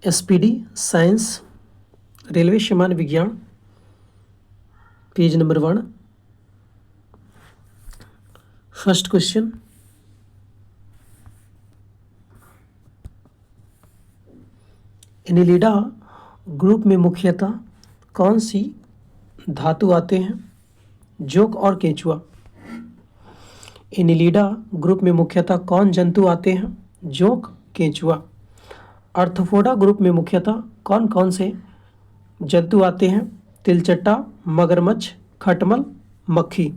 SPD science railway सामान्य विज्ञान page number 1। First question, Annelida group में मुख्यतः कौन सी धातु आते हैं? जोंक और केंचुआ। एनिलिडा ग्रुप में मुख्यतः कौन जंतु आते हैं? जोंक, केंचुआ। आर्थ्रोपोडा ग्रुप में मुख्यतः कौन कौन से जंतु आते हैं? तिलचट्टा, मगरमच्छ, खटमल, मक्खी।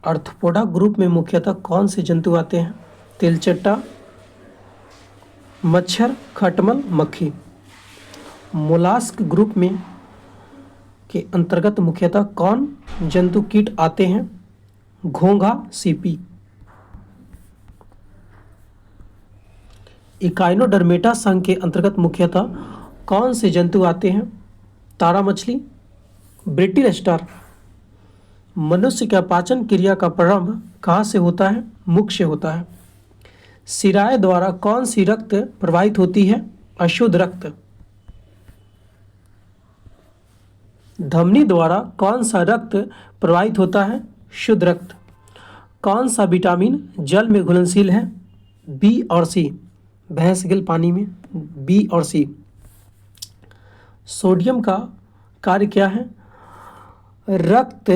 आर्थ्रोपोडा ग्रुप में मुख्यतः कौन से जंतु आते हैं? तिलचट्टा, मच्छर, खटमल, मक्खी। मोलास्क ग्रुप में के अंतर्गत मुख्यतः कौन जंतु कीट आते हैं? घोंघा, सीपी। इकाइनोडर्मेटा संघ के अंतर्गत मुख्यतः कौन से जंतु आते हैं? तारा मछली, ब्रिटिल स्टार। मनुष्य का पाचन क्रिया का प्रारंभ कहाँ से होता है? मुख से होता है। सिराए द्वारा कौन सी रक्त प्रवाहित होती है? अशुद्ध रक्त। धमनी द्वारा कौन सा रक्त प्रवाहित होता है? शुद्ध रक्त। कौन सा विटामिन जल में घुलनशील है? बी और सी। भैंस गिल पानी में, बी और सी। सोडियम का कार्य क्या है? रक्त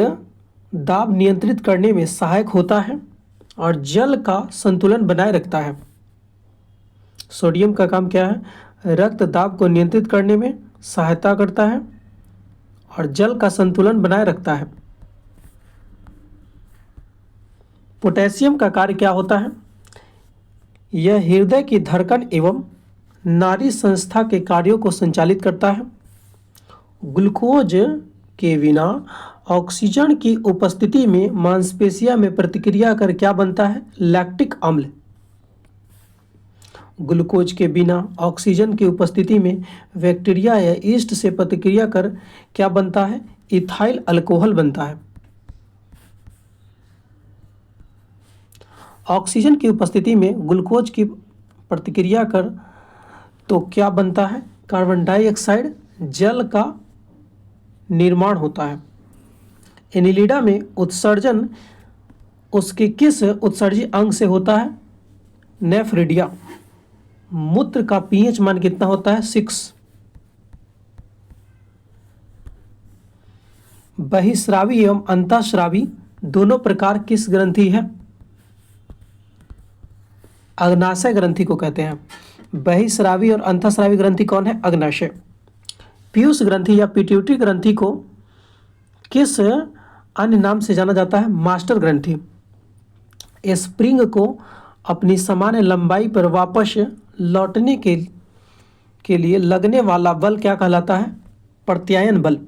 दाब नियंत्रित करने में सहायक होता है और जल का संतुलन बनाए रखता है। सोडियम का काम क्या है? रक्त दाब को नियंत्रित करने में सहायता करता है और जल का संतुलन बनाए रखता है। पोटेशियम का कार्य क्या होता है? यह हृदय की धड़कन एवं नाड़ी संस्था के कार्यों को संचालित करता है। ग्लूकोज के बिना ऑक्सीजन की उपस्थिति में मांसपेशियों में प्रतिक्रिया कर क्या बनता है? लैक्टिक अम्ल। ग्लूकोज के बिना ऑक्सीजन की उपस्थिति में बैक्टीरिया या यीस्ट से प्रतिक्रिया कर क्या बनता है? इथाइल अल्कोहल बनता है। ऑक्सीजन की उपस्थिति में ग्लूकोज की प्रतिक्रिया कर तो क्या बनता है? कार्बन डाइऑक्साइड, जल का निर्माण होता है। एनिलिडा में उत्सर्जन उसके किस उत्सर्जी अंग से होता है? नेफ्रिडिया। मूत्र का पीएच मान कितना होता है? 6। बहिस्रावी एवं अंतःस्रावी दोनों प्रकार किस ग्रंथि है? अग्नाशय ग्रंथि को कहते हैं। बहिस्रावी और अंतःस्रावी ग्रंथि कौन है? अग्नाशय। पीयूष ग्रंथि या पिट्यूटरी ग्रंथि को किस अन्य नाम से जाना जाता है? मास्टर ग्रंथि। स्प्रिंग को अपनी सामान्य लंबाई पर वापस लौटने के लिए लगने वाला बल क्या कहलाता है? प्रत्यायन बल।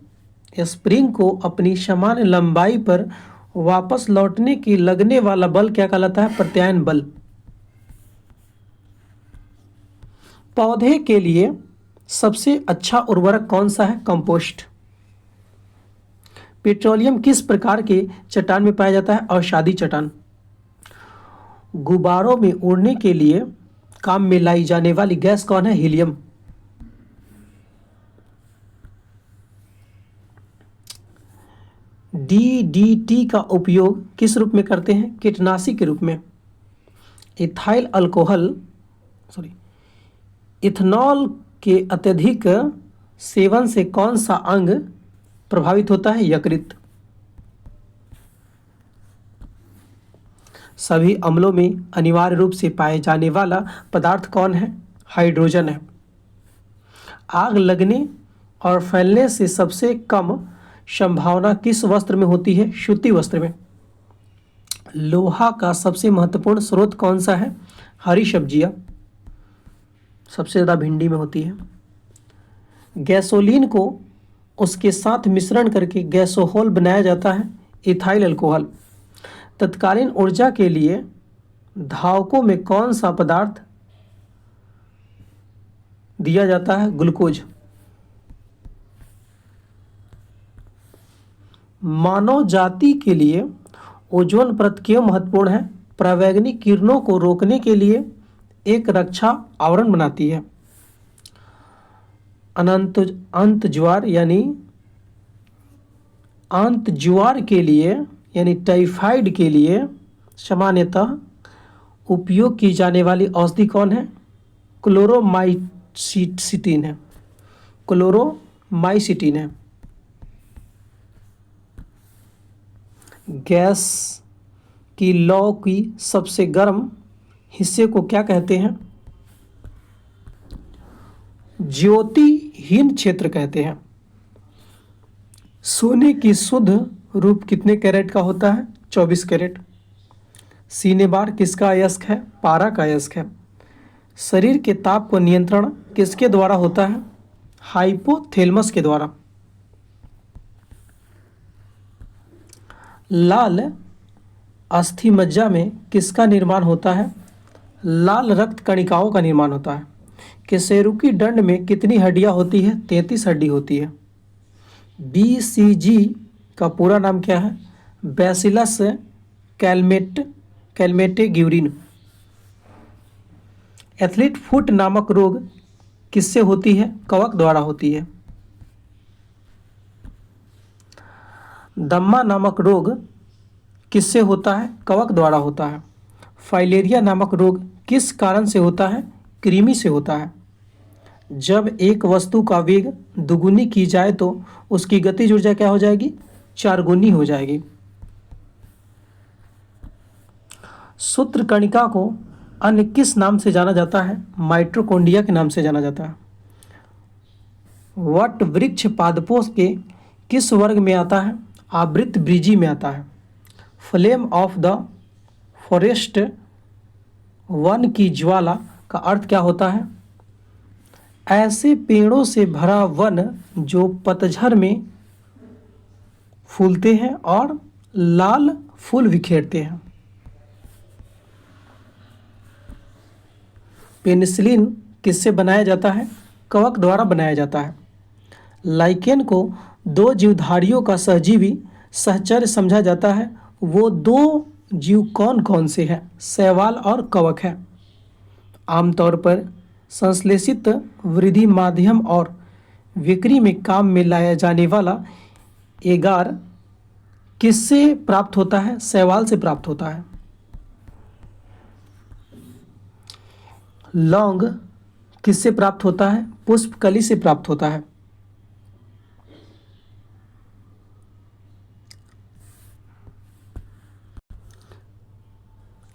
स्प्रिंग को अपनी सामान्य लंबाई पर वापस लौटने की लगने वाला बल क्या कहलाता है? प्रत्यायन बल। पौधे के लिए सबसे अच्छा उर्वरक कौन सा है? कंपोस्ट। पेट्रोलियम किस प्रकार के चट्टान में पाया जाता है? अवसादी चट्टान। गुब्बारों में उड़ने के लिए काम में लाई जाने वाली गैस कौन है? हीलियम। DDT का उपयोग किस रूप में करते हैं? कीटनाशी के रूप में। इथेनॉल के अत्यधिक सेवन से कौन सा अंग प्रभावित होता है? यकृत। सभी अम्लों में अनिवार्य रूप से पाए जाने वाला पदार्थ कौन है? हाइड्रोजन है। आग लगने और फैलने से सबसे कम संभावना किस वस्त्र में होती है? सूती वस्त्र में। लोहा का सबसे महत्वपूर्ण स्रोत कौन सा है? हरी सब्जियां, सबसे ज़्यादा भिंडी में होती है। गैसोलीन को उसके साथ मिश्रण करके गैसोहोल बनाया जाता है, इथाइल अल्कोहल। तत्कालीन ऊर्जा के लिए धावकों में कौन सा पदार्थ दिया जाता है? ग्लूकोज। मानव जाति के लिए ओजोन परत क्यों महत्वपूर्ण है? परावैंगनी किरणों को रोकने के लिए एक रक्षा आवरण बनाती है। अनंत अंत ज्वार यानी आंत ज्वार के लिए यानी टाइफाइड के लिए सामान्यतः उपयोग की जाने वाली औषधि कौन है? क्लोरोमाइसिटिन है। क्लोरोमाइसिटिन है। गैस की लौ की सबसे गर्म हिस्से को क्या कहते हैं? ज्योतिहीन क्षेत्र कहते हैं। सोने की शुद्ध रूप कितने कैरेट का होता है? 24 कैरेट। सीने बार किसका अयस्क है? पारा का अयस्क है। शरीर के ताप को नियंत्रण किसके द्वारा होता है? हाइपोथैलेमस के द्वारा। लाल अस्थि मज्जा में किसका निर्माण होता है? लाल रक्त कणिकाओं का निर्माण होता है। कशेरुकी दंड में कितनी हड्डियां होती है? 33 हड्डी होती है। BCG का पूरा नाम क्या है? Bacillus Calmette-Guérin. एथलीट फुट नामक रोग किससे होती है? कवक द्वारा होती है। दम्मा नामक रोग किससे होता है? कवक द्वारा होता है। फाइलेरिया नामक रोग किस कारण से होता है? कृमि से होता है। जब एक वस्तु का वेग दुगुनी की जाए तो उसकी गतिज ऊर्जा क्या हो जाएगी? 4 गुनी हो जाएगी। सूत्रकणिका को अन्य किस नाम से जाना जाता है? माइटोकॉन्ड्रिया के नाम से जाना जाता है। वट वृक्ष पादपों के किस वर्ग में आता है? आवृत वृजी में आता है। Flame of the forest, one की ज्वाला का अर्थ क्या होता है? ऐसे पेड़ों से भरा वन जो पतझड़ में फूलते हैं और लाल फूल बिखेरते हैं। पेनिसिलिन किससे बनाया जाता है? कवक द्वारा बनाया जाता है। लाइकेन को 2 जीवधारियों का सहजीवी सहचर्य समझा जाता है। वो 2 जीव कौन कौन से हैं? शैवाल और कवक है। आमतौर पर संश्लेषित वृद्धि माध्यम और विक्री में काम में लाया जाने वाला एगार किससे प्राप्त होता है? शैवाल से प्राप्त होता है। लौंग किससे प्राप्त होता है? पुष्पकली से प्राप्त होता है।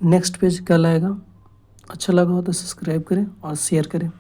नेक्स्ट पेज कल आएगा। अच्छा लगा हो तो सब्सक्राइब करें और शेयर करें।